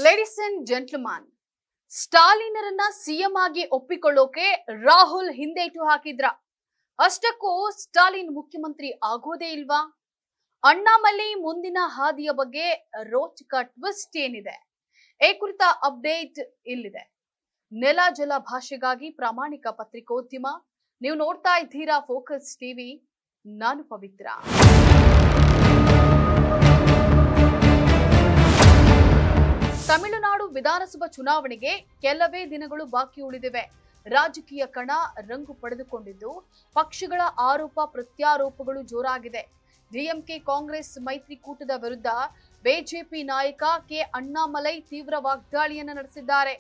Ladies and gentleman, ಸ್ಟಾಲಿನರನ್ನ CM ಆಗಿ ಒಪ್ಪಿಕೊಳ್ಳೋಕೆ ರಾಹುಲ್ ಹಿಂದೇಟು ಹಾಕಿದ್ರ? ಅಷ್ಟಕ್ಕೂ ಸ್ಟಾಲಿನ್ ಮುಖ್ಯಮಂತ್ರಿ ಆಗೋದೇ ಇಲ್ವಾ? ಅಣ್ಣಾಮಲೈ ಮುಂದಿನ ಹಾದಿಯ ಬಗ್ಗೆ ರೋಚಕ ಟ್ವಿಸ್ಟ್ ಏನಿದೆ? ಈ ಕುರಿತ ಅಪ್ಡೇಟ್ ಇಲ್ಲಿದೆ. ನೆಲ ಜಲ ಭಾಷೆಗಾಗಿ ಪ್ರಾಮಾಣಿಕ ಪತ್ರಿಕೋದ್ಯಮ. ನೀವು ನೋಡ್ತಾ ಇದ್ದೀರಾ ಫೋಕಸ್ ಟಿವಿ. ನಾನು ಪವಿತ್ರ. ತಮಿಳುನಾಡು ವಿಧಾನಸಭಾ ಚುನಾವಣೆಗೆ ಕೆಲವೇ ದಿನಗಳು ಬಾಕಿ ಉಳಿದಿವೆ. ರಾಜಕೀಯ ಕಣ ರಂಗು ಪಡೆದುಕೊಂಡಿದ್ದು ಪಕ್ಷಗಳ ಆರೋಪ ಪ್ರತ್ಯಾರೋಪಗಳು ಜೋರಾಗಿದೆ. ಡಿಎಂಕೆ ಕಾಂಗ್ರೆಸ್ ಮೈತ್ರಿಕೂಟದ ವಿರುದ್ಧ ಬಿಜೆಪಿ ನಾಯಕ ಕೆ ಅಣ್ಣಾಮಲೈ ತೀವ್ರ ವಾಗ್ದಾಳಿಯನ್ನು ನಡೆಸಿದ್ದಾರೆ.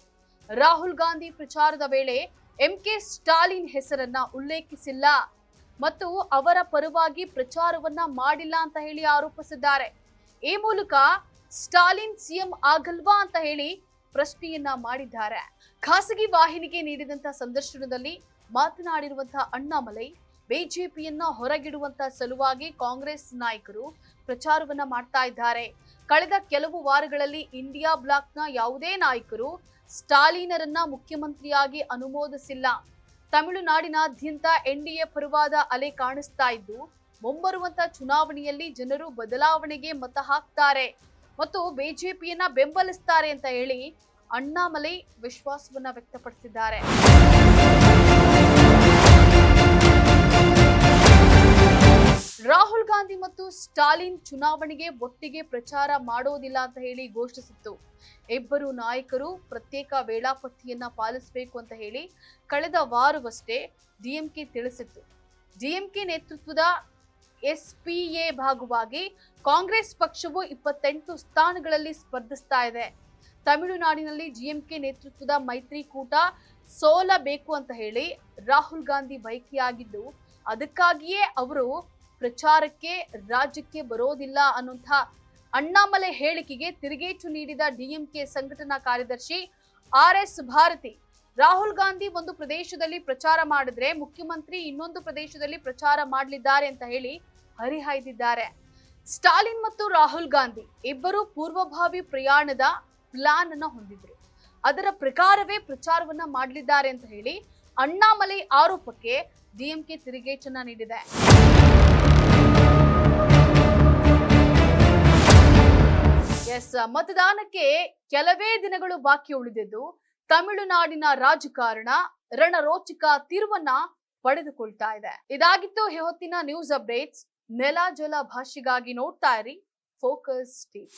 ರಾಹುಲ್ ಗಾಂಧಿ ಪ್ರಚಾರದ ವೇಳೆ ಎಂಕೆ ಸ್ಟಾಲಿನ್ ಹೆಸರನ್ನ ಉಲ್ಲೇಖಿಸಿಲ್ಲ ಮತ್ತು ಅವರ ಪರವಾಗಿ ಪ್ರಚಾರವನ್ನ ಮಾಡಿಲ್ಲ ಅಂತ ಹೇಳಿ ಆರೋಪಿಸಿದ್ದಾರೆ. ಈ ಮೂಲಕ ಸ್ಟಾಲಿನ್ ಸಿಎಂ ಆಗಲ್ವಾ ಅಂತ ಹೇಳಿ ಪ್ರಶ್ನೆಯನ್ನ ಮಾಡಿದ್ದಾರೆ. ಖಾಸಗಿ ವಾಹಿನಿಗೆ ನೀಡಿದಂತ ಸಂದರ್ಶನದಲ್ಲಿ ಮಾತನಾಡಿರುವಂತಹ ಅಣ್ಣಾಮಲೈ, ಬಿಜೆಪಿಯನ್ನ ಹೊರಗಿಡುವಂತ ಸಲುವಾಗಿ ಕಾಂಗ್ರೆಸ್ ನಾಯಕರು ಪ್ರಚಾರವನ್ನ ಮಾಡ್ತಾ ಇದ್ದಾರೆ. ಕಳೆದ ಕೆಲವು ವಾರಗಳಲ್ಲಿ ಇಂಡಿಯಾ ಬ್ಲಾಕ್ನ ಯಾವುದೇ ನಾಯಕರು ಸ್ಟಾಲಿನರನ್ನ ಮುಖ್ಯಮಂತ್ರಿಯಾಗಿ ಅನುಮೋದಿಸಿಲ್ಲ. ತಮಿಳುನಾಡಿನಾದ್ಯಂತ ಎನ್ಡಿಎ ಪರವಾದ ಅಲೆ ಕಾಣಿಸ್ತಾ ಇದ್ದು, ಮುಂಬರುವಂತ ಚುನಾವಣೆಯಲ್ಲಿ ಜನರು ಬದಲಾವಣೆಗೆ ಮತ ಹಾಕ್ತಾರೆ ಮತ್ತು ಬಿಜೆಪಿಯನ್ನ ಬೆಂಬಲಿಸ್ತಾರೆ ಅಂತ ಹೇಳಿ ಅಣ್ಣಾಮಲೈ ವಿಶ್ವಾಸವನ್ನ ವ್ಯಕ್ತಪಡಿಸಿದ್ದಾರೆ. ರಾಹುಲ್ ಗಾಂಧಿ ಮತ್ತು ಸ್ಟಾಲಿನ್ ಚುನಾವಣೆಗೆ ಒಟ್ಟಿಗೆ ಪ್ರಚಾರ ಮಾಡೋದಿಲ್ಲ ಅಂತ ಹೇಳಿ ಘೋಷಿಸಿತ್ತು. ಇಬ್ಬರು ನಾಯಕರು ಪ್ರತ್ಯೇಕ ವೇಳಾಪಟ್ಟಿಯನ್ನ ಪಾಲಿಸಬೇಕು ಅಂತ ಹೇಳಿ ಕಳೆದ ವಾರವಷ್ಟೇ ಡಿಎಂಕೆ ತಿಳಿಸಿತ್ತು. ಡಿಎಂಕೆ ನೇತೃತ್ವದ ಎಸ್ಪಿಎ ಭಾಗವಾಗಿ ಕಾಂಗ್ರೆಸ್ ಪಕ್ಷವು 28 ಸ್ಥಾನಗಳಲ್ಲಿ ಸ್ಪರ್ಧಿಸ್ತಾ ಇದೆ. ತಮಿಳುನಾಡಿನಲ್ಲಿ ಡಿಎಂಕೆ ನೇತೃತ್ವದ ಮೈತ್ರಿಕೂಟ ಸೋಲಬೇಕು ಅಂತ ಹೇಳಿ ರಾಹುಲ್ ಗಾಂಧಿ ಬಯಕೆಯಾಗಿದ್ದು, ಅದಕ್ಕಾಗಿಯೇ ಅವರು ಪ್ರಚಾರಕ್ಕೆ ರಾಜ್ಯಕ್ಕೆ ಬರೋದಿಲ್ಲ ಅನ್ನುವಂಥ ಅಣ್ಣಾಮಲೈ ಹೇಳಿಕೆಗೆ ತಿರುಗೇಟು ನೀಡಿದ ಡಿಎಂಕೆ ಸಂಘಟನಾ ಕಾರ್ಯದರ್ಶಿ RS ಭಾರತಿ, ರಾಹುಲ್ ಗಾಂಧಿ ಒಂದು ಪ್ರದೇಶದಲ್ಲಿ ಪ್ರಚಾರ ಮಾಡಿದ್ರೆ ಮುಖ್ಯಮಂತ್ರಿ ಇನ್ನೊಂದು ಪ್ರದೇಶದಲ್ಲಿ ಪ್ರಚಾರ ಮಾಡಲಿದ್ದಾರೆ ಅಂತ ಹೇಳಿ ಹರಿಹಾಯ್ದಿದ್ದಾರೆ. ಸ್ಟಾಲಿನ್ ಮತ್ತು ರಾಹುಲ್ ಗಾಂಧಿ ಇಬ್ಬರು ಪೂರ್ವಭಾವಿ ಪ್ರಯಾಣದ ಪ್ಲಾನ್ ಅನ್ನ ಹೊಂದಿದ್ರು. ಅದರ ಪ್ರಕಾರವೇ ಪ್ರಚಾರವನ್ನ ಮಾಡಲಿದ್ದಾರೆ ಅಂತ ಹೇಳಿ ಅಣ್ಣಾಮಲೈ ಆರೋಪಕ್ಕೆ ಡಿಎಂಕೆ ತಿರುಗೇಟನ್ನ ನೀಡಿದೆ. ಮತದಾನಕ್ಕೆ ಕೆಲವೇ ದಿನಗಳು ಬಾಕಿ ಉಳಿದಿದ್ದು ತಮಿಳುನಾಡಿನ ರಾಜಕಾರಣ ರಣರೋಚಕ ತಿರುವನ್ನ ಪಡೆದುಕೊಳ್ತಾ ಇದೆ. ಇದಾಗಿತ್ತು ಈ ಹೊತ್ತಿನ ನ್ಯೂಸ್ ಅಪ್ಡೇಟ್ಸ್. ನೆಲ ಜಲ ಭಾಷೆಗಾಗಿ ನೋಡ್ತಾ ಇರಿ ಫೋಕಸ್ ಟಿವಿ.